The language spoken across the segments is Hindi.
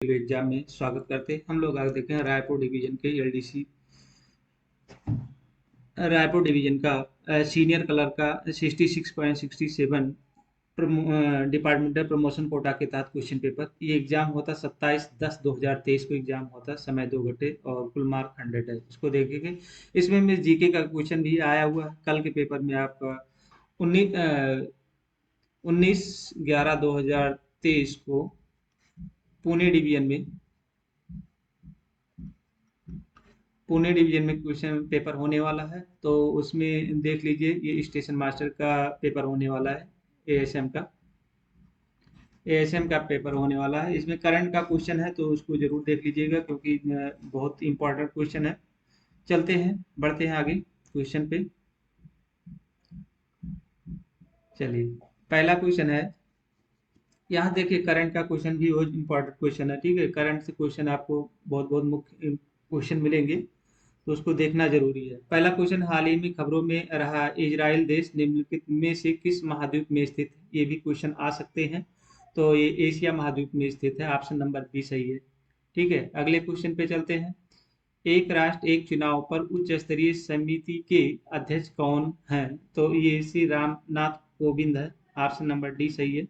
एग्जाम में स्वागत करते हैं। हम लोग आगे देखें रायपुर डिवीजन के एलडीसी रायपुर डिवीजन का सीनियर क्लर्क का 66.67 डिपार्टमेंटल प्रमोशन कोटा के तहत क्वेश्चन पेपर। ये एग्जाम होता 27/10/2023 को एग्जाम होता। समय 2 घंटे और कुल मार्क 100 है। इसको देखेंगे। इसमें में जीके का क्वेश्चन भी आया हुआ है। कल के पेपर में आपका 19/11/2023 को पुणे डिवीजन में पुणे डिवीजन में क्वेश्चन पेपर होने वाला है। तो उसमें देख लीजिए, ये स्टेशन मास्टर का पेपर होने वाला है। एएसएम का पेपर होने वाला है। इसमें करंट का क्वेश्चन है, तो उसको जरूर देख लीजिएगा क्योंकि बहुत इंपॉर्टेंट क्वेश्चन है। चलते हैं, बढ़ते हैं आगे क्वेश्चन पे। चलिए, पहला क्वेश्चन है। यहाँ देखिए, करंट का क्वेश्चन भी बहुत इंपॉर्टेंट क्वेश्चन है। ठीक है, करंट से क्वेश्चन आपको बहुत बहुत मुख्य क्वेश्चन मिलेंगे, तो उसको देखना जरूरी है। पहला क्वेश्चन, हाल ही में खबरों में रहा इजराइल देश निम्नलिखित में से किस महाद्वीप में स्थित है? ये भी क्वेश्चन आ सकते हैं। तो ये एशिया महाद्वीप में स्थित है। ऑप्शन नंबर बी सही है। ठीक है, अगले क्वेश्चन पे चलते हैं। एक राष्ट्र एक चुनाव पर उच्च स्तरीय समिति के अध्यक्ष कौन हैं? तो ये श्री रामनाथ कोविंद है। ऑप्शन नंबर डी सही है।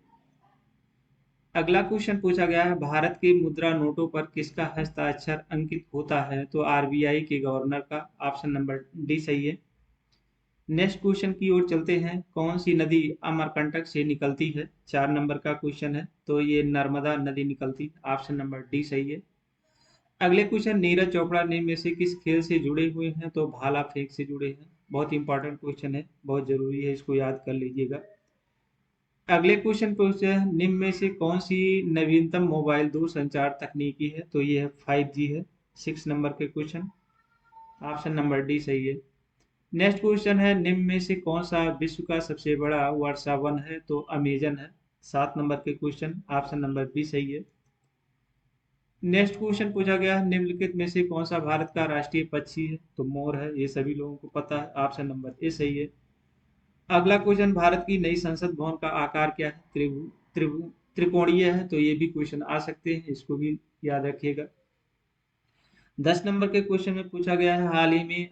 अगला क्वेश्चन पूछा गया है, भारत के मुद्रा नोटों पर किसका हस्ताक्षर अंकित होता है? तो आरबीआई के गवर्नर का। ऑप्शन नंबर डी सही है। नेक्स्ट क्वेश्चन की ओर चलते हैं। कौन सी नदी अमरकंटक से निकलती है? 4 नंबर का क्वेश्चन है। तो ये नर्मदा नदी निकलती। ऑप्शन नंबर डी सही है। अगले क्वेश्चन, नीरज चोपड़ा निम्न में से किस खेल से जुड़े हुए हैं? तो भाला फेंक से जुड़े हैं। बहुत इंपॉर्टेंट क्वेश्चन है, बहुत जरूरी है, इसको याद कर लीजिएगा। अगले क्वेश्चन पूछते हैं, निम्न में से कौन सी नवीनतम मोबाइल दूरसंचार तकनीकी है? तो ये है 5G है। 6 नंबर के क्वेश्चन। ऑप्शन नंबर डी सही है। नेक्स्ट क्वेश्चन है, निम्न में से कौन सा विश्व का सबसे बड़ा वर्षा वन है? तो अमेजन है। 7 नंबर के क्वेश्चन। ऑप्शन नंबर बी सही है। नेक्स्ट क्वेश्चन पूछा गया है, निम्नलिखित में से कौन सा भारत का राष्ट्रीय पक्षी है? तो मोर है। ये सभी लोगों को पता है। ऑप्शन नंबर ए सही है। अगला क्वेश्चन, भारत की नई संसद भवन का आकार क्या है? त्रिकोणीय है। तो ये भी क्वेश्चन आ सकते हैं, इसको भी याद रखिएगा। 10 नंबर के क्वेश्चन में पूछा गया है, हाल ही में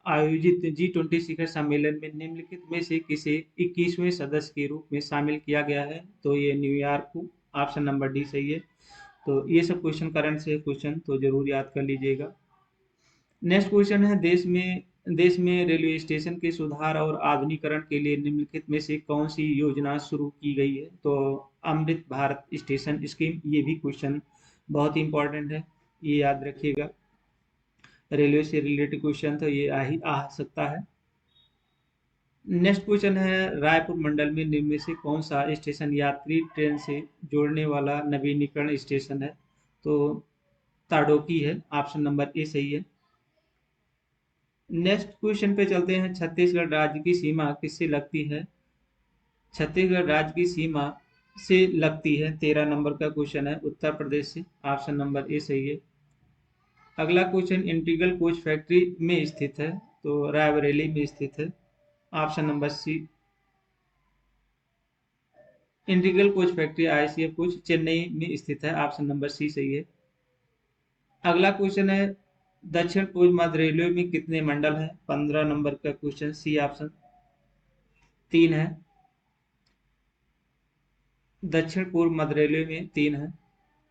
आयोजित G20 शिखर सम्मेलन में निम्नलिखित में से किसे 21वें सदस्य के रूप में शामिल किया गया है? तो ये न्यूयॉर्क को। ऑप्शन नंबर डी सही है। तो ये सब क्वेश्चन करंट से क्वेश्चन, तो जरूर याद कर लीजिएगा। नेक्स्ट क्वेश्चन है, देश में रेलवे स्टेशन के सुधार और आधुनिकीकरण के लिए निम्नलिखित में से कौन सी योजना शुरू की गई है? तो अमृत भारत स्टेशन स्कीम। ये भी क्वेश्चन बहुत इंपॉर्टेंट है, ये याद रखिएगा। रेलवे से रिलेटेड क्वेश्चन तो ये आ सकता है। नेक्स्ट क्वेश्चन है, रायपुर मंडल में निम्न में से कौन सा स्टेशन यात्री ट्रेन से जोड़ने वाला नवीनीकरण स्टेशन है? तो ताडोकी है। ऑप्शन नंबर ए सही है। नेक्स्ट क्वेश्चन पे चलते हैं, छत्तीसगढ़ राज्य की सीमा किससे लगती है? छत्तीसगढ़ राज्य की सीमा से लगती है। 13 नंबर का क्वेश्चन है, उत्तर प्रदेश से। ऑप्शन नंबर ए सही है। अगला क्वेश्चन, इंटीग्रल कोच फैक्ट्री में स्थित है? तो रायबरेली में स्थित है। Option number C. Integral coach factory ICF coach Chennai में स्थित है। ऑप्शन नंबर सी सही है। अगला क्वेश्चन है, दक्षिण पूर्व मध्य रेलवे में कितने मंडल हैं? 15 नंबर का क्वेश्चन। C option. 3 है। दक्षिण पूर्व मध्य रेलवे में 3 है।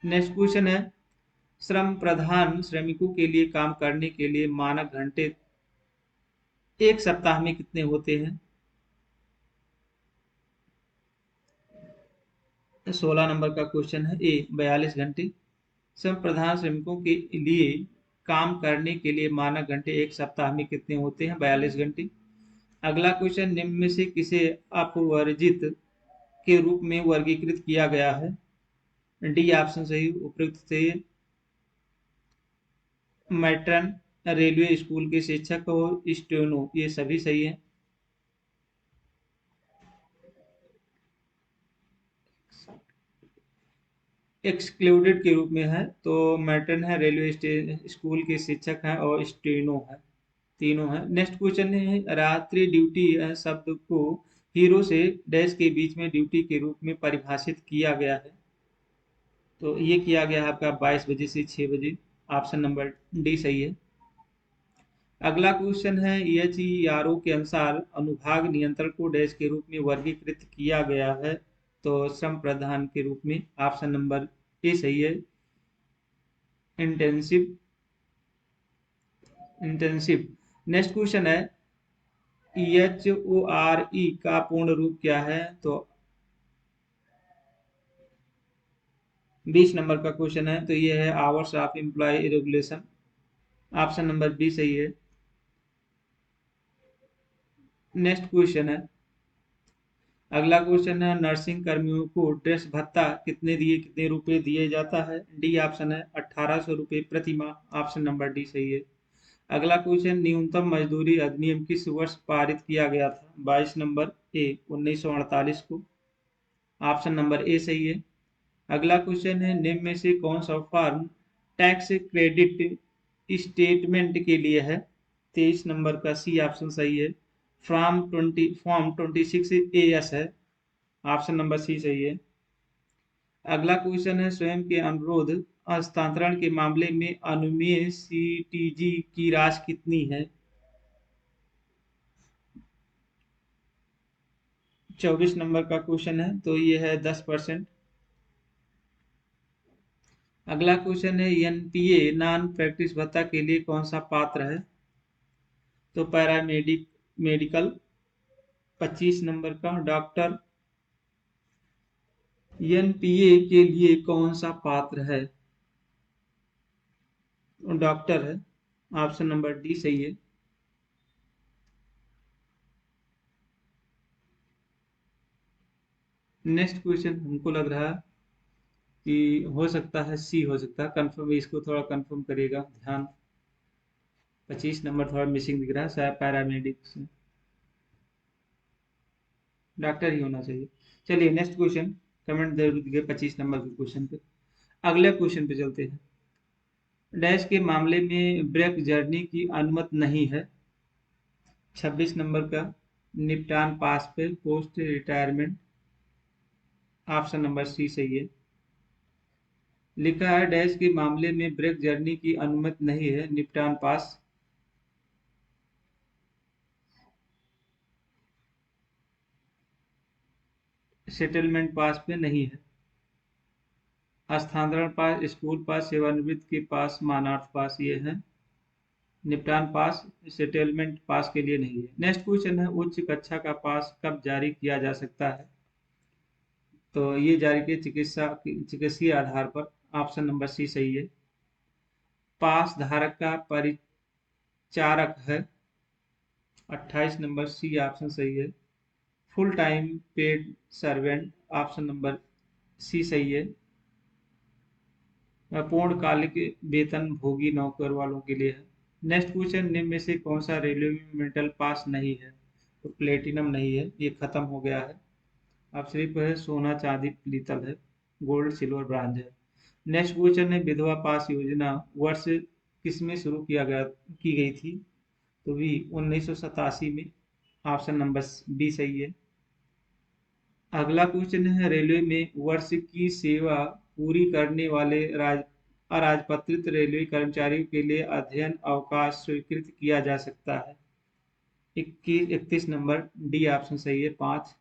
नेक्स्ट क्वेश्चन है, श्रम प्रधान श्रमिकों के लिए काम करने के लिए मानक घंटे एक सप्ताह में कितने होते हैं? 16 नंबर का क्वेश्चन है, ए 42 घंटे। श्रम प्रधान श्रमिकों के लिए काम करने के लिए मानक घंटे एक सप्ताह में कितने होते हैं? 42 घंटे। अगला क्वेश्चन, निम्न में से किसे अपवर्जित के रूप में वर्गीकृत किया गया है? डी ऑप्शन सही। उपयुक्त से मैट्रन, रेलवे स्कूल के शिक्षक और स्टेनो, ये सभी सही है। एक्सक्लूडेड के रूप में है, तो मैट्रन है, रेलवे स्कूल के शिक्षक हैं और स्टेनो है। तीनों है। नेक्स्ट क्वेश्चन है, रात्रि ड्यूटी शब्द को हीरो से डैश के बीच में ड्यूटी के रूप में परिभाषित किया गया है? तो ये किया गया है आपका 22 बजे से 6 बजे। ऑप्शन नंबर डी सही है। अगला क्वेश्चन है, EHERO के अनुसार अनुभाग नियंत्रण को डैश के रूप में वर्गीकृत किया गया है, तो श्रम प्रधान के रूप में। ऑप्शन नंबर ए सही है, इंटेंसिव। इंटेंसिव। नेक्स्ट क्वेश्चन है, EHORE का पूर्ण रूप क्या है, तो 20 नंबर का क्वेश्चन है, तो ये है hours of employ regulation. Option number B सही है। नेक्स्ट क्वेश्चन है, अगला क्वेश्चन है, नर्सिंग कर्मियों को ड्रेस भत्ता कितने रुपए दिए जाता है। डी ऑप्शन है 1800 रुपये प्रति माह। ऑप्शन नंबर डी सही है। अगला क्वेश्चन, न्यूनतम मजदूरी अधिनियम किस वर्ष पारित किया गया था। 22 नंबर ए 1948 को। ऑप्शन नंबर ए सही है। अगला क्वेश्चन है, निम्न में से कौन सा फॉर्म टैक्स क्रेडिट स्टेटमेंट के लिए है। 23 नंबर का सी ऑप्शन सही है। फॉर्म 26 AS है। ऑप्शन नंबर सी सही है। अगला क्वेश्चन है, स्वयं के अनुरोध हस्तांतरण के मामले में अनुमेय CTG की राशि कितनी है। 24 नंबर का क्वेश्चन है, तो ये है 10%। अगला क्वेश्चन है, NPA नॉन प्रैक्टिस भत्ता के लिए कौन सा पात्र है, तो मेडिकल। 25 नंबर का, डॉक्टर। NPA के लिए कौन सा पात्र है, डॉक्टर है। ऑप्शन नंबर डी सही है। नेक्स्ट क्वेश्चन हमको लग रहा है कि हो सकता है सी हो सकता है, कंफर्म, इसको थोड़ा कंफर्म करिएगा ध्यान। 25 नंबर थोड़ा मिसिंग दिख रहा है, शायद पैरामेडिक से डॉक्टर ही होना चाहिए। चलिए नेक्स्ट क्वेश्चन, कमेंट जरूर दीजिए 25 नंबर के क्वेश्चन पे। अगले क्वेश्चन पे चलते हैं। डैश के मामले में ब्रेक जर्नी की अनुमति नहीं है। 26 नंबर का, निपटान pass pay post retirement. Option number C सही है। लिखा है, डैश के मामले में ब्रेक जर्नी की अनुमति नहीं है, निपटान पास। सेटलमेंट पास पे नहीं है। स्थानांतरण पास, स्कूल पास, सेवानिवृत्त के पास, मानार्थ पास ये है। निपटान पास सेटलमेंट पास के लिए नहीं है। नेक्स्ट क्वेश्चन है, उच्च कक्षा का पास कब जारी किया जा सकता है, तो ये जारी किया चिकित्सीय आधार पर। ऑप्शन नंबर सी सही है। पास धारक का परिचारक है। 28 नंबर सी ऑप्शन सही है। Full time paid servant. Option number C सही है। पूर्णकालिक वेतन भोगी नौकर वालों के लिए है। नेक्स्ट क्वेश्चन, निम्न में से कौन सा रेलवे में मेटल पास नहीं है, तो प्लेटिनम नहीं है, ये खत्म हो गया है। अब सिर्फ है सोना चांदी पीतल है, गोल्ड सिल्वर ब्रांज है। नेक्स्ट क्वेश्चन है, विधवा पास योजना वर्ष किसमें शुरू की गई थी, तो भी 1987 में। ऑप्शन नंबर बी सही है। अगला क्वेश्चन है, रेलवे में वर्ष की सेवा पूरी करने वाले अराजपत्रित रेलवे कर्मचारियों के लिए अध्ययन अवकाश स्वीकृत किया जा सकता है। 31 नंबर डी ऑप्शन सही है, 5।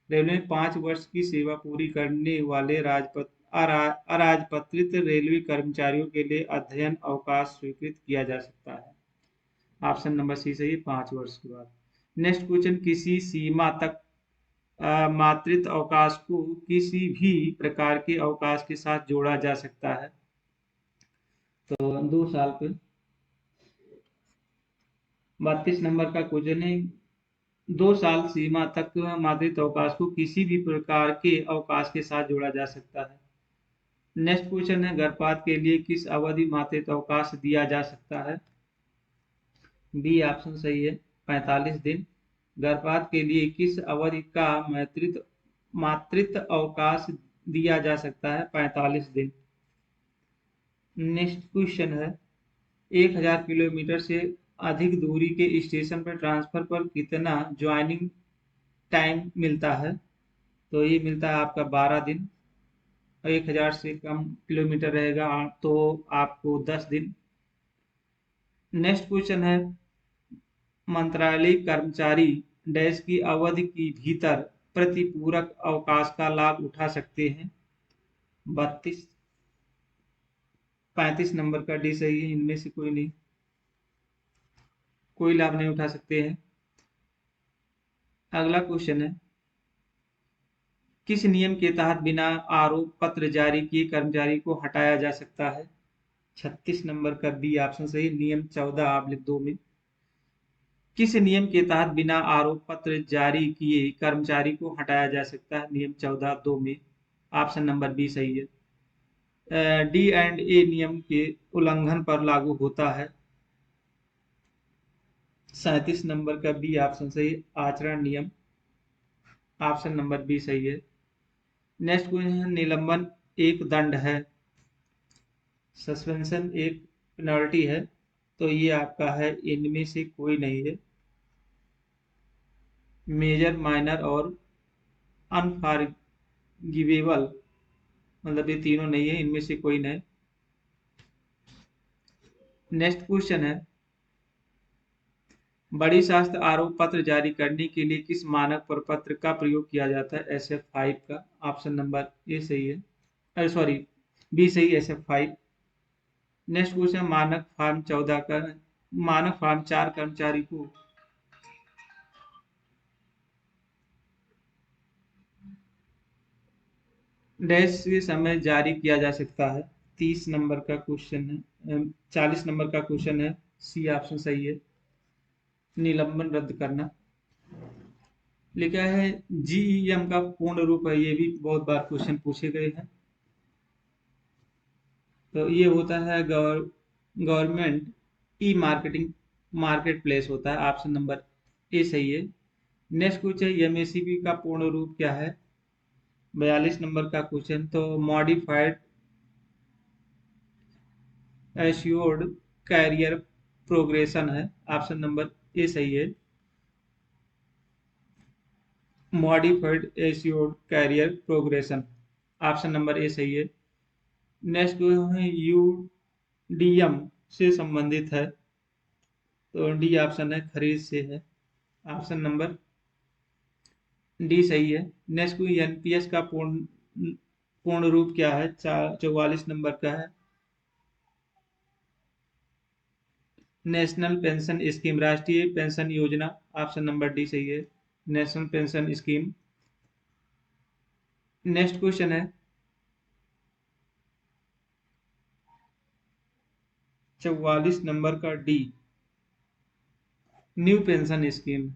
रेलवे में 5 वर्ष की सेवा पूरी करने वाले अराजपत्रित रेलवे कर्मचारियों के लिए अध्ययन अवकाश स्वीकृत किया जा सकता है। ऑप्शन नंबर सी सही है, 5 वर्ष के बाद। नेक्स्ट क्वेश्चन, किसी सीमा तक मातृत्व अवकाश को किसी भी प्रकार के अवकाश के साथ जोड़ा जा सकता है, तो 2 साल पे। 32 नंबर का क्वेश्चन है, 2 साल सीमा तक मातृत्व अवकाश को किसी भी प्रकार के अवकाश के साथ जोड़ा जा सकता है। नेक्स्ट क्वेश्चन है, गर्भपात के लिए किस अवधि मातृत्व अवकाश दिया जा सकता है। बी ऑप्शन सही है, 45 दिन। गर्भपात के लिए किस अवधि का मातृत्व अवकाश दिया जा सकता है, 45 दिन। नेक्स्ट क्वेश्चन है, 1000 किलोमीटर से अधिक दूरी के स्टेशन पर ट्रांसफर पर कितना ज्वाइनिंग टाइम मिलता है, तो ये मिलता है आपका 12 दिन। 1000 से कम किलोमीटर रहेगा तो आपको 10 दिन। नेक्स्ट क्वेश्चन है, मंत्रालय कर्मचारी डैश की अवधि के भीतर प्रतिपूरक अवकाश का लाभ उठा सकते हैं। 32 35 नंबर का डी सही है, इनमें से कोई नहीं, कोई लाभ नहीं उठा सकते हैं। अगला क्वेश्चन है, किस नियम के तहत बिना आरोप पत्र जारी किए कर्मचारी को हटाया जा सकता है। 36 नंबर का बी ऑप्शन सही, नियम 14 आप लिख दो में। किस नियम के तहत बिना आरोप पत्र जारी किए कर्मचारी को हटाया जा सकता है, नियम 14 2 में। ऑप्शन नंबर बी सही है। डी एंड ए नियम के उल्लंघन पर लागू होता है। 37 नंबर का बी ऑप्शन सही, आचरण नियम। ऑप्शन नंबर बी सही है। नेक्स्ट क्वेश्चन है, निलंबन एक दंड है, सस्पेंशन एक पेनल्टी है, तो ये आपका है इनमें से कोई नहीं है। मेजर, माइनर और अनफॉरगिवेबल, मतलब ये तीनों नहीं है, इनमें से कोई नहीं। नेक्स्ट क्वेश्चन है, बड़ी शास्त्र आरोप पत्र जारी करने के लिए किस मानक प्रपत्र का प्रयोग किया जाता है, SF5 का। ऑप्शन नंबर ए सही है, अरे सॉरी बी सही, SF5। नेक्स्ट क्वेश्चन, मानक फॉर्म 14 का, मानक फॉर्म 4 कर्मचारी को डैश के समय जारी किया जा सकता है। 30 नंबर का क्वेश्चन है, 40 नंबर का क्वेश्चन है, सी ऑप्शन सही है, निलंबन रद्द करना। लिखा है GEM का पूर्ण रूप है, ये भी बहुत बार क्वेश्चन पूछे गए हैं। तो ये होता है government e marketing market place होता है। ऑप्शन नंबर ए सही है। नेक्स्ट क्वेश्चन, MACP का पूर्ण रूप क्या है। 42 नंबर का क्वेश्चन, तो मॉडिफाइड एश्योर्ड कैरियर प्रोग्रेशन है। ऑप्शन नंबर ए सही है, modified assured career progression. Option number A सही है। नेक्स्ट है UDM से संबंधित है, तो डी ऑप्शन है, खरीद से है। ऑप्शन नंबर डी सही है। नेक्स्ट NPS का पूर्ण रूप क्या है, 44 नंबर का है, नेशनल पेंशन स्कीम, राष्ट्रीय पेंशन योजना। ऑप्शन नंबर डी सही है, national pension scheme. Next question है, 44 नंबर का D, new pension scheme.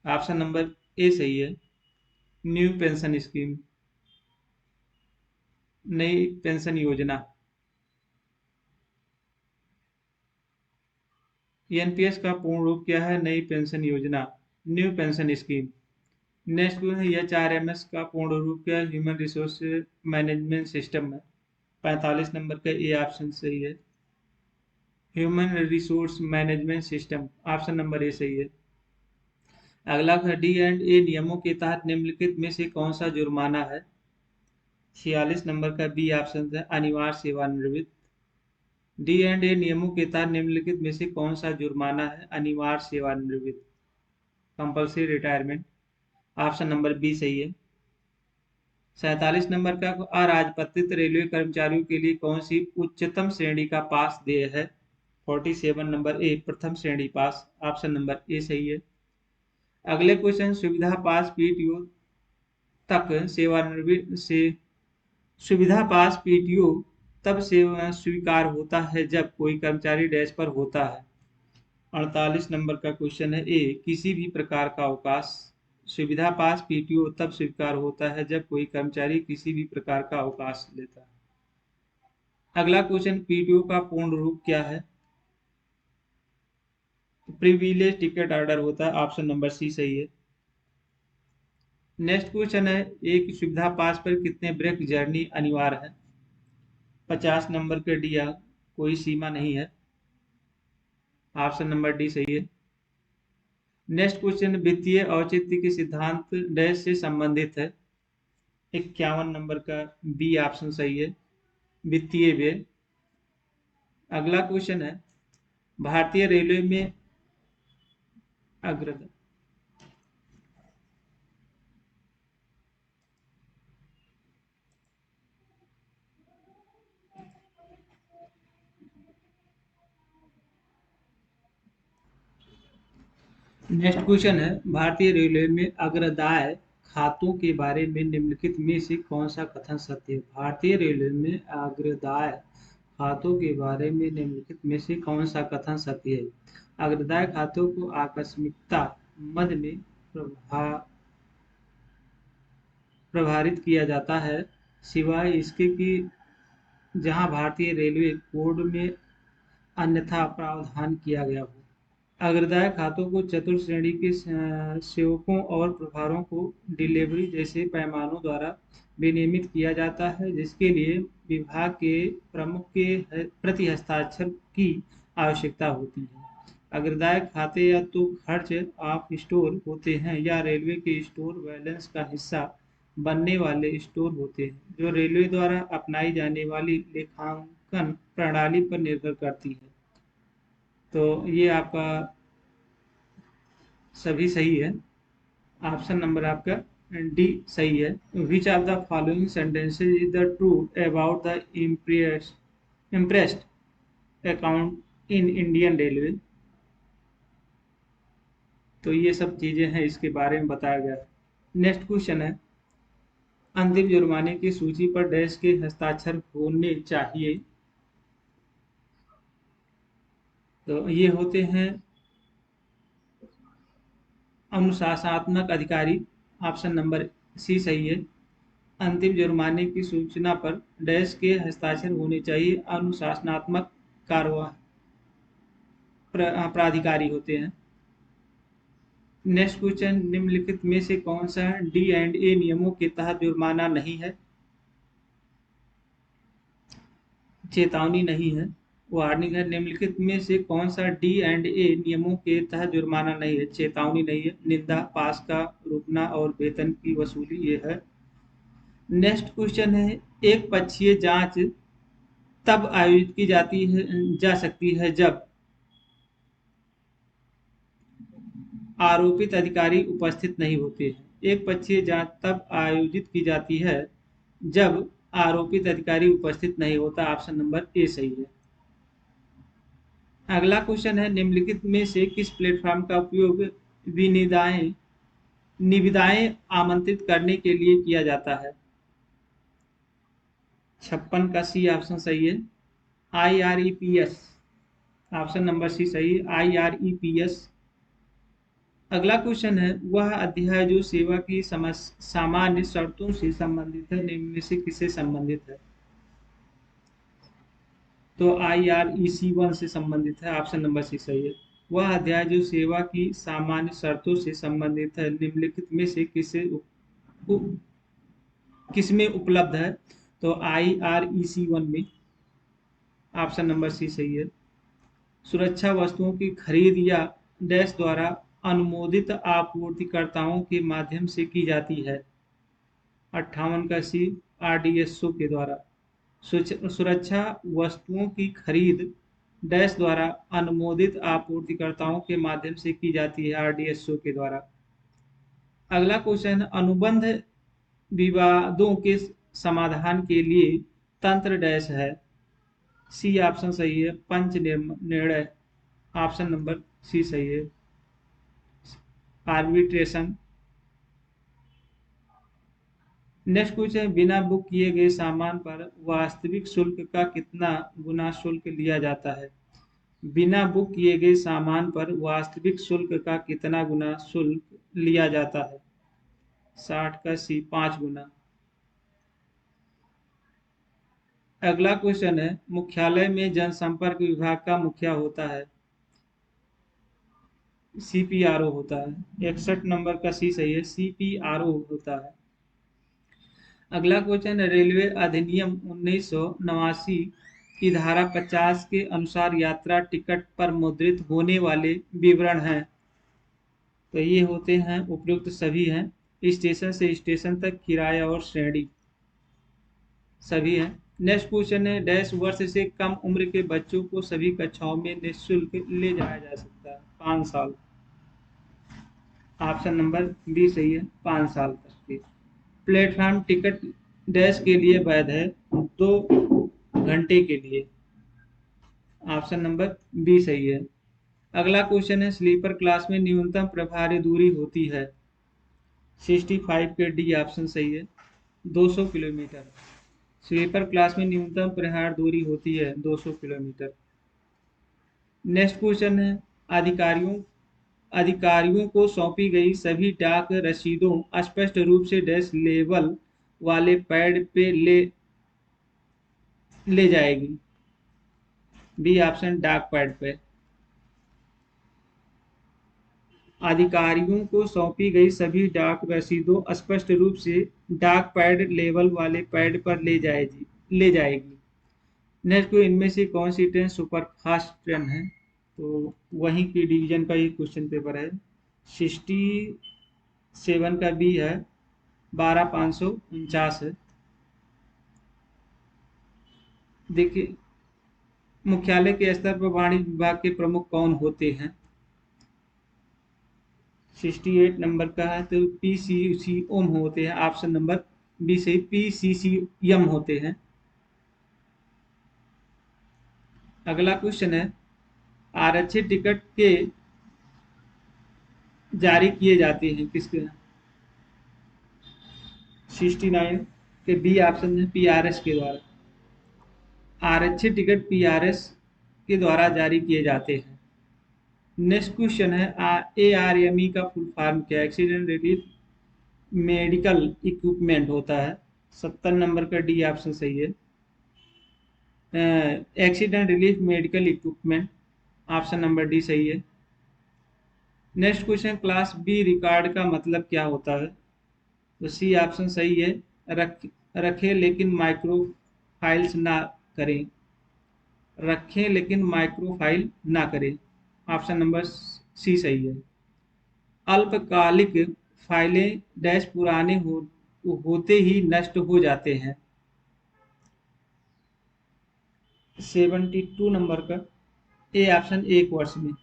Option number A सही है, न्यू पेंशन स्कीम, नई पेंशन योजना। NPS का पूर्ण रूप क्या है, नई पेंशन योजना, न्यू पेंशन स्कीम। नेक्स्ट है, HRMS का पूर्ण रूप क्या है, ह्यूमन रिसोर्स मैनेजमेंट सिस्टम है। 45 नंबर का ए ऑप्शन सही है, human resource management system. Option number A सही है। अगला है, D&A नियमों के तहत निम्नलिखित में से कौन सा जुर्माना है। 46 नंबर का बी ऑप्शन है, अनिवार्य सेवानिवृत्त। D&A नियमों के तहत निम्नलिखित में से कौन सा जुर्माना है, अनिवार्य सेवानिवृत्त, compulsory retirement. Option number B सही है। 47 नंबर का, अराजपत्रित रेलवे कर्मचारियों के लिए कौन सी उच्चतम श्रेणी का पास देय है। 47 नंबर ए, प्रथम श्रेणी पास। ऑप्शन नंबर ए सही है। अगले क्वेश्चन, सुविधा पास PTO तक सेवानिवृत्त से, सुविधा पास PTO तब सेवा स्वीकार होता है जब कोई कर्मचारी डैश पर होता है। 48 नंबर का क्वेश्चन है, ए, किसी भी प्रकार का अवकाश। सुविधा पास PTO तब स्वीकार होता है जब कोई कर्मचारी किसी भी प्रकार का अवकाश लेता है। अगला क्वेश्चन, PTO का पूर्ण रूप क्या है। प्रिविलेज टिकट ऑर्डर होता है। ऑप्शन नंबर सी सही है। नेक्स्ट क्वेश्चन है, एक सुविधा पास पर कितने ब्रेक जर्नी अनिवार्य है। 50 नंबर के दिया, कोई सीमा नहीं है। ऑप्शन नंबर डी सही है। नेक्स्ट क्वेश्चन, वित्तीय औचित्य के सिद्धांत डैश से संबंधित है। 51 नंबर का बी ऑप्शन सही है, वित्तीय व्यय। अगला क्वेश्चन है, भारतीय रेलवे में अग्रता। नेक्स्ट क्वेश्चन है, भारतीय रेलवे में अग्रदाय खातों के बारे में निम्नलिखित में से कौन सा कथन सत्य है? भारतीय रेलवे में अग्रदाय खातों के बारे में निम्नलिखित में से कौन सा कथन सत्य है? अग्रदाय खातों को आकस्मिकता मद में प्रभारित किया जाता है, सिवाय इसके कि जहां भारतीय रेलवे कोड में अन्यथा प्रावधान किया गया हो। अग्रदाय खातों को चतुर्थ श्रेणी के सेवकों और प्रभारों को डिलीवरी जैसे पैमानों द्वारा विनियमित किया जाता है, जिसके लिए विभाग के प्रमुख के प्रति हस्ताक्षर की आवश्यकता होती है। अग्रदाय खाते या तो खर्च ऑफ स्टोर होते हैं या रेलवे के स्टोर बैलेंस का हिस्सा बनने वाले स्टोर होते हैं, जो रेलवे द्वारा अपनाई जाने वाली लेखांकन प्रणाली पर निर्भर करती है। तो ये आपका सभी सही है। ऑप्शन नंबर आपका डी सही है। Which of the following sentences is the true about the impressed account in Indian railway? तो ये सब चीजें हैं, इसके बारे में बताया गया है। नेक्स्ट क्वेश्चन है, अंतिम जुर्माने की सूची पर डैश के हस्ताक्षर होने चाहिए? तो ये होते हैं अनुशासनात्मक अधिकारी। ऑप्शन नंबर सी सही है। अंतिम जुर्माने की सूचना पर डैश के हस्ताक्षर होने चाहिए, अनुशासनात्मक कार्यवाही प्राधिकारी होते हैं। नेक्स्ट क्वेश्चन, निम्नलिखित में से कौन सा D&A नियमों के तहत जुर्माना नहीं है? चेतावनी नहीं है, वार्निंग है। निम्नलिखित में से कौन सा D&A नियमों के तहत जुर्माना नहीं है? चेतावनी नहीं है। निंदा, पास का रुकना और वेतन की वसूली ये है। नेक्स्ट क्वेश्चन है, एक पक्षीय जांच तब आयोजित की जा सकती है जब आरोपित अधिकारी उपस्थित नहीं होते हैं। एक पक्षीय जांच तब आयोजित की जाती है जब आरोपित अधिकारी उपस्थित नहीं होता। ऑप्शन नंबर ए सही है। अगला क्वेश्चन है, निम्नलिखित में से किस प्लेटफॉर्म का उपयोग विनिदाएं निविदाएं आमंत्रित करने के लिए किया जाता है? 56 का सी ऑप्शन सही है, IREPS। ऑप्शन नंबर सी सही है, IREPS। अगला क्वेश्चन है, वह अध्याय जो सेवा की सामान्य शर्तों से संबंधित है, निम्न में से किससे संबंधित है? तो IREC1 से संबंधित है। ऑप्शन नंबर सी सही है। वह अध्याय जो सेवा की सामान्य शर्तों से संबंधित है, निम्नलिखित में से किसमें उपलब्ध है? तो IREC1 में। ऑप्शन नंबर सी सही है। सुरक्षा वस्तुओं की खरीद या डैश द्वारा अनुमोदित आपूर्तिकर्ताओं के माध्यम से की जाती है। 58 का सी, RDSO के द्वारा। सुरक्षा वस्तुओं की खरीद डैश द्वारा अनुमोदित आपूर्तिकर्ताओं के माध्यम से की जाती है, RDSO के द्वारा। अगला क्वेश्चन, अनुबंध विवादों के समाधान के लिए तंत्र डैश है? सी ऑप्शन सही है, पंच निर्णय। ऑप्शन नंबर सी सही है, आर्बिट्रेशन। नेक्स्ट क्वेश्चन, बिना बुक किए गए सामान पर वास्तविक शुल्क का कितना गुना शुल्क लिया जाता है? बिना बुक किए गए सामान पर वास्तविक शुल्क का कितना गुना शुल्क लिया जाता है? 60 का सी, 5 गुना। अगला क्वेश्चन है, मुख्यालय में जनसंपर्क विभाग का मुखिया होता है? CPRO होता है। 61 नंबर का सी सही है, CPRO होता है। अगला क्वेश्चन, रेलवे अधिनियम 1989 की धारा 50 के अनुसार यात्रा टिकट पर मुद्रित होने वाले विवरण हैं? तो ये होते हैं उपयुक्त सभी हैं। स्टेशन से स्टेशन तक किराया और श्रेणी सभी हैं। नेक्स्ट क्वेश्चन है, डैश वर्ष से कम उम्र के बच्चों को सभी कक्षाओं में निःशुल्क ले जाया जा सकता है? 5 साल। ऑप्शन नंबर बी सही है, 5 साल तक के। प्लेटफॉर्म टिकट डैश के लिए वैध है? 2 घंटे के लिए। ऑप्शन नंबर बी सही है। अगला क्वेश्चन है, स्लीपर क्लास में न्यूनतम प्रभावी दूरी होती है? 65 के डी ऑप्शन सही है, 200 किलोमीटर। स्लीपर क्लास में न्यूनतम प्रहार दूरी होती है 200 किलोमीटर। नेक्स्ट क्वेश्चन है, अधिकारियों अधिकारियों को सौंपी गई सभी डाक रसीदों स्पष्ट रूप से डैश लेवल वाले पैड पे ले जाएगी? बी ऑप्शन डाक पैड पे। अधिकारियों को सौंपी गई सभी डाक रसीदों स्पष्ट रूप से डाक पैड लेवल वाले पैड पर ले जाएगी। नेक्स्ट को, इनमें से कौन सी ट्रेन सुपरफास्ट ट्रेन है? तो वहीं की डिवीजन का ये क्वेश्चन पेपर है। 67 का बी है, 12,549 है। देखिए, मुख्यालय के स्तर पर वाणिज्य विभाग के प्रमुख कौन होते हैं? 68 नंबर का है, तो पीसीसी ओम होते हैं। ऑप्शन नंबर बी से पीसीसी एम होते हैं। अगला क्वेश्चन है, आरक्षित टिकट के जारी किए जाते हैं किसके? 69 के बी ऑप्शन है, पीआरएस के द्वारा। आरक्षित टिकट पीआरएस के द्वारा जारी किए जाते हैं। नेक्स्ट क्वेश्चन है, एआरएमई का फुल फॉर्म क्या है? एक्सीडेंट रिलीफ मेडिकल इक्विपमेंट होता है। 70 नंबर का डी ऑप्शन सही है, accident relief medical equipment. Option number D सही है। Next question, class B record का मतलब क्या होता है? तो सी ऑप्शन सही है, रखें लेकिन माइक्रो फाइल्स ना करें। रखें लेकिन माइक्रो फाइल ना करें। ऑप्शन नंबर सी सही है। अल्पकालिक फाइलें डैश पुराने होते ही नष्ट हो जाते हैं। 72 नंबर का ए ऑप्शन, 1 वर्ष में।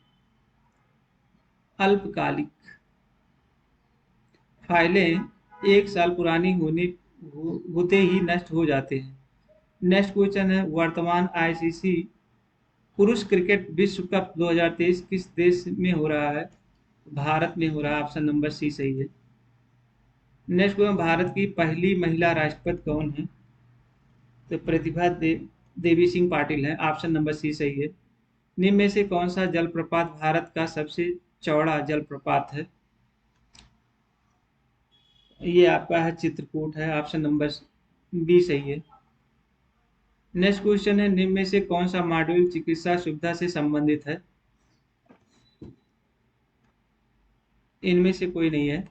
अल्पकालिक फाइलें 1 साल पुरानी होते ही नष्ट हो जाते हैं। नेक्स्ट क्वेश्चन है, वर्तमान आईसीसी पुरुष क्रिकेट विश्व कप 2023 किस देश में हो रहा है? भारत में हो रहा है। ऑप्शन नंबर सी सही है। नेक्स्ट क्वेश्चन, भारत की पहली महिला राष्ट्रपति कौन है? तो प्रतिभा देवी सिंह पाटिल है। ऑप्शन नंबर सी सही है। निम्न में से कौन सा जलप्रपात भारत का सबसे चौड़ा जलप्रपात है? ये आपका है चित्रकूट है। ऑप्शन नंबर बी सही है। नेक्स्ट क्वेश्चन है, निम्न में से कौन सा मॉड्यूल चिकित्सा सुविधा से संबंधित है? इनमें से कोई नहीं है।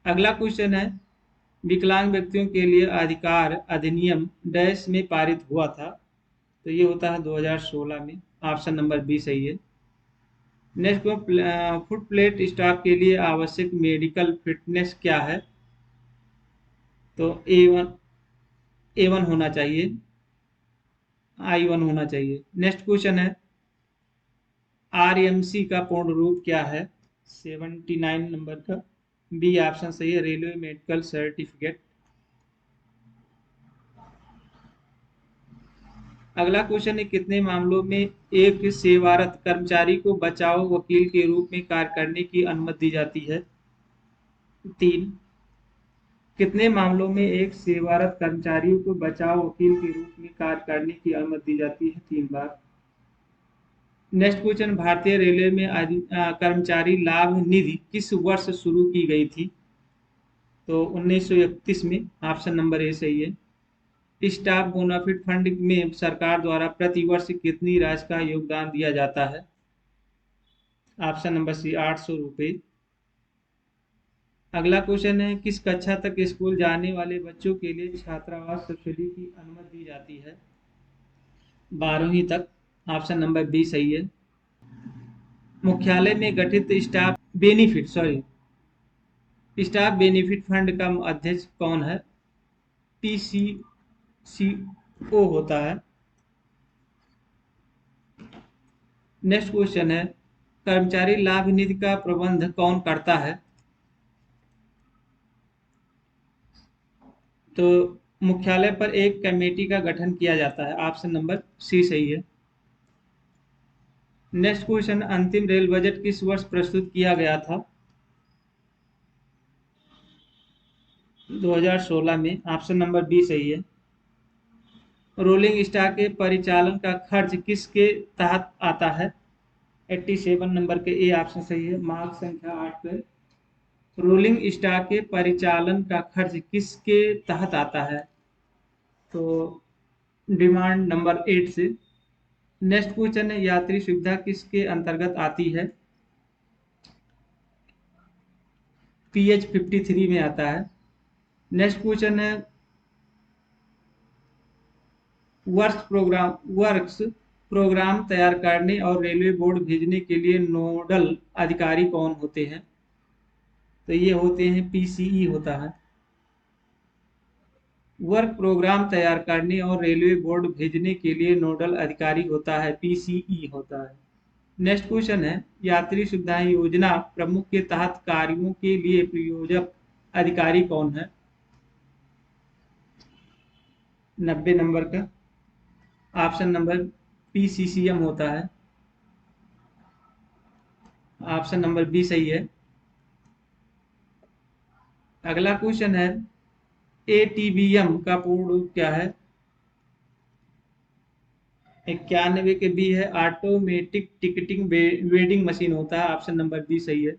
अगला क्वेश्चन है, विकलांग व्यक्तियों के लिए अधिकार अधिनियम डैश में पारित हुआ था? तो ये होता है 2016 में। ऑप्शन नंबर बी सही है। नेक्स्ट फुट प्लेट स्टॉक के लिए आवश्यक मेडिकल फिटनेस क्या है? तो A1 होना चाहिए, I1 होना चाहिए। नेक्स्ट क्वेश्चन है, आरएमसी का पूर्ण रूप क्या है? 79 नंबर का बी ऑप्शन सही है, रेलवे मेडिकल सर्टिफिकेट। अगला क्वेश्चन है, कितने मामलों में एक सेवारत कर्मचारी को बचाव वकील के रूप में कार्य करने की अनुमति दी जाती है? 3। कितने मामलों में एक सेवारत कर्मचारी को बचाव वकील के रूप में कार्य करने की अनुमति दी जाती है? 3 बार। नेक्स्ट क्वेश्चन, भारतीय रेलवे में कर्मचारी लाभ निधि किस वर्ष शुरू की गई थी? तो 1931 में। ऑप्शन नंबर ए सही है। स्टाफ बोनाफिड फंड में सरकार द्वारा प्रति वर्ष कितनी राशि का योगदान दिया जाता है? ऑप्शन नंबर सी, 800 रुपये। अगला क्वेश्चन है, किस कक्षा तक स्कूल जाने वाले बच्चों के लिए छात्रावास सब्सिडी की अनुमति दी जाती है? 12वीं तक। ऑप्शन नंबर बी सही है। मुख्यालय में गठित staff benefit sorry staff benefit fund का अध्यक्ष कौन है? पीसीसीओ होता है। नेक्स्ट क्वेश्चन है, कर्मचारी लाभ निधि का प्रबंध कौन करता है? तो मुख्यालय पर एक कमेटी का गठन किया जाता है। ऑप्शन नंबर सी सही है। नेक्स्ट क्वेश्चन, अंतिम रेल बजट किस वर्ष प्रस्तुत किया गया था? 2016 में। ऑप्शन नंबर बी सही है। रोलिंग स्टॉक के परिचालन का खर्च किसके तहत आता है? 87 नंबर के ए ऑप्शन सही है। मार्क संख्या 8 पे रोलिंग स्टॉक के परिचालन का खर्च किसके तहत आता है? तो डिमांड नंबर 8 से। नेक्स्ट क्वेश्चन है, यात्री सुविधा किसके अंतर्गत आती है? PH 53 में आता है। नेक्स्ट क्वेश्चन है, वर्क्स प्रोग्राम तैयार करने और रेलवे बोर्ड भेजने के लिए नोडल अधिकारी कौन होते हैं? तो ये होते हैं PCE होता है। वर्क प्रोग्राम तैयार करने और रेलवे बोर्ड भेजने के लिए नोडल अधिकारी होता है, PCE होता है। नेक्स्ट क्वेश्चन है, यात्री सुविधा योजना प्रमुख के तहत कार्यों के लिए प्रयोजक अधिकारी कौन है? 90 नंबर का ऑप्शन नंबर PCCM होता है। ऑप्शन नंबर बी सही है। अगला क्वेश्चन है, ATBM का पूर्ण रूप क्या है? 91 के बी है, ऑटोमेटिक टिकटिंग वेडिंग मशीन होता है। ऑप्शन नंबर बी सही है।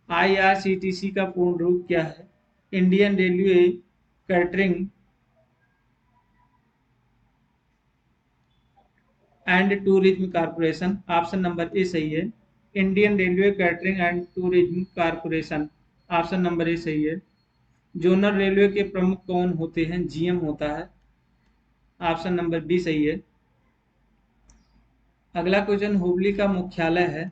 IRCTC का पूर्ण रूप क्या है? Indian railway catering and tourism corporation. Option number A सही है। Indian railway catering and tourism corporation. Option number A सही है। जोनल रेलवे के प्रमुख कौन होते हैं? GM होता है। ऑप्शन नंबर बी सही है। अगला क्वेश्चन, हुबली का मुख्यालय है?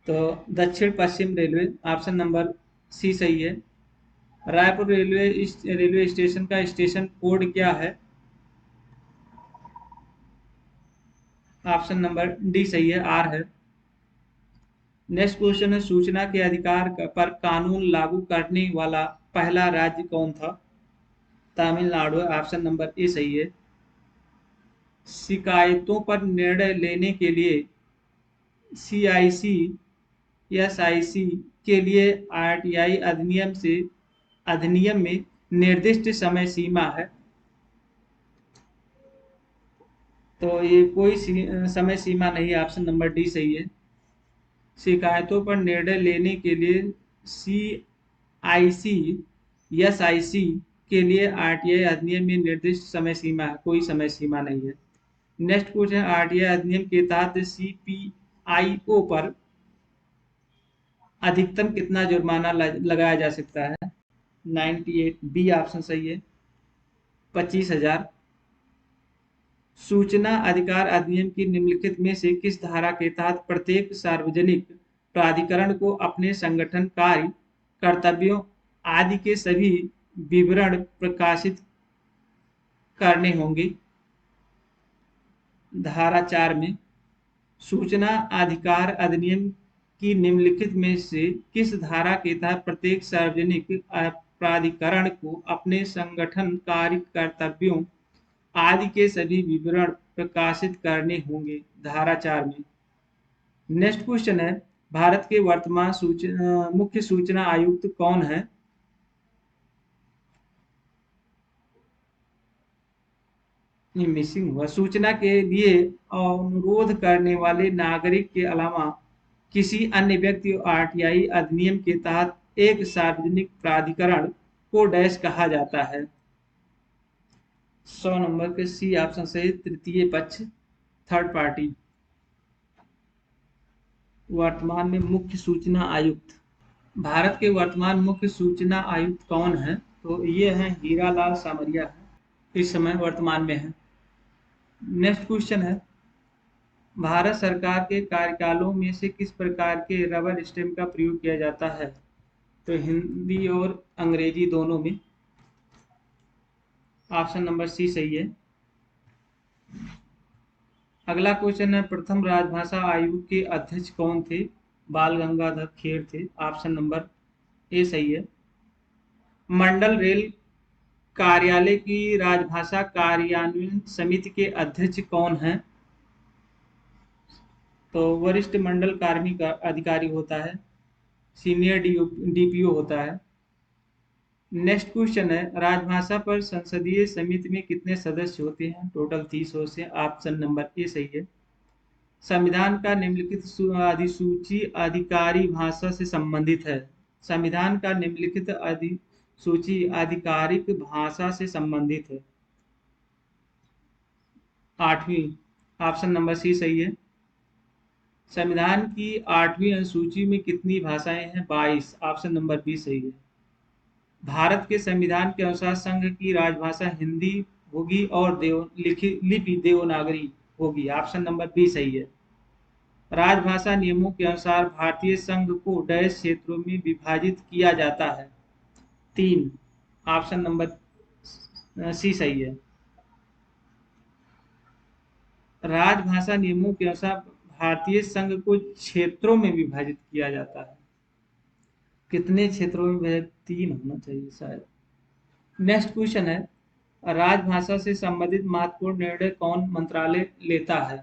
तो दक्षिण पश्चिम रेलवे। ऑप्शन नंबर सी सही है। रायपुर रेलवे स्टेशन का स्टेशन कोड क्या है? ऑप्शन नंबर डी सही है, आर है। नेक्स्ट क्वेश्चन है, सूचना के अधिकार पर कानून लागू करने वाला पहला राज्य कौन था? तमिलनाडु। ऑप्शन नंबर ए सही है। शिकायतों पर निर्णय लेने के लिए CIC SIC के लिए RTI अधिनियम में निर्दिष्ट समय सीमा है? तो ये कोई समय सीमा नहीं है। ऑप्शन नंबर डी सही है। शिकायतों पर निर्णय लेने के लिए CIC SIC के लिए RTI अधिनियम में निर्दिष्ट समय सीमा है? कोई समय सीमा नहीं है। नेक्स्ट क्वेश्चन, RTI अधिनियम के तहत CPIO पर अधिकतम कितना जुर्माना लगाया जा सकता है? 98 बी ऑप्शन सही है, 25,000। सूचना अधिकार अधिनियम की निम्नलिखित में से किस धारा के तहत प्रत्येक सार्वजनिक प्राधिकरण को अपने संगठन कार्य कर्तव्यों आदि के सभी विवरण प्रकाशित करने होंगे? धारा 4 में। सूचना अधिकार अधिनियम की निम्नलिखित में से किस धारा के तहत प्रत्येक सार्वजनिक प्राधिकरण को अपने संगठन कार्य कर्तव्यों आदि के सभी विवरण प्रकाशित करने होंगे? धारा 4 में। नेक्स्ट क्वेश्चन है, भारत के वर्तमान मुख्य सूचना आयुक्त कौन है? ये मिसिंग हुआ। सूचना के लिए अनुरोध करने वाले नागरिक के अलावा किसी अन्य व्यक्ति RTI अधिनियम के तहत एक सार्वजनिक प्राधिकरण को डैश कहा जाता है? 100 नंबर के सी ऑप्शन सही, तृतीय पक्ष, थर्ड पार्टी। वर्तमान में मुख्य सूचना आयुक्त। भारत के वर्तमान मुख्य सूचना आयुक्त कौन है? तो ये हैं हीरालाल सामरिया है, इस समय वर्तमान में है। नेक्स्ट क्वेश्चन है, भारत सरकार के कार्यकालों में से किस प्रकार के रबर स्टैम्प का प्रयोग किया जाता है? तो हिंदी और अंग्रेजी दोनों में। ऑप्शन नंबर सी सही है। अगला क्वेश्चन है, प्रथम राजभाषा आयोग के अध्यक्ष कौन थे? बाल गंगाधर खेर थे। ऑप्शन नंबर ए सही है। मंडल रेल कार्यालय की राजभाषा कार्यान्वयन समिति के अध्यक्ष कौन हैं? तो वरिष्ठ मंडल कार्मिक अधिकारी होता है, सीनियर डीपीओ होता है। नेक्स्ट क्वेश्चन है, राजभाषा पर संसदीय समिति में कितने सदस्य होते हैं? टोटल 30 होते हैं। ऑप्शन नंबर ए सही है। संविधान का निम्नलिखित अधिसूची आधिकारिक भाषा से संबंधित है। संविधान का निम्नलिखित अधिसूची आधिकारिक भाषा से संबंधित है। 8वीं। ऑप्शन नंबर सी सही है। संविधान की 8वीं अनुसूची में कितनी भाषाएं हैं? 22। ऑप्शन नंबर बी सही है। भारत के संविधान के अनुसार संघ की राजभाषा हिंदी होगी और लिपि देवनागरी होगी। ऑप्शन नंबर बी सही है। राजभाषा नियमों के अनुसार भारतीय संघ को डैश क्षेत्रों में विभाजित किया जाता है। 3। ऑप्शन नंबर सी सही है। राजभाषा नियमों के अनुसार भारतीय संघ को क्षेत्रों में विभाजित किया जाता है। कितने क्षेत्रों में विभाजित? 3 होना चाहिए शायद। नेक्स्ट क्वेश्चन है, राजभाषा से संबंधित महत्वपूर्ण निर्णय कौन मंत्रालय लेता है?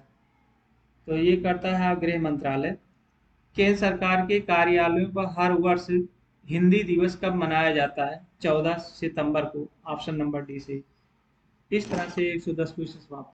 तो ये करता है गृह मंत्रालय। केंद्र सरकार के कार्यालयों पर हर वर्ष हिंदी दिवस कब मनाया जाता है? 14 सितंबर को। ऑप्शन नंबर डी से। इस तरह से 110 क्वेश्चन समाप्त।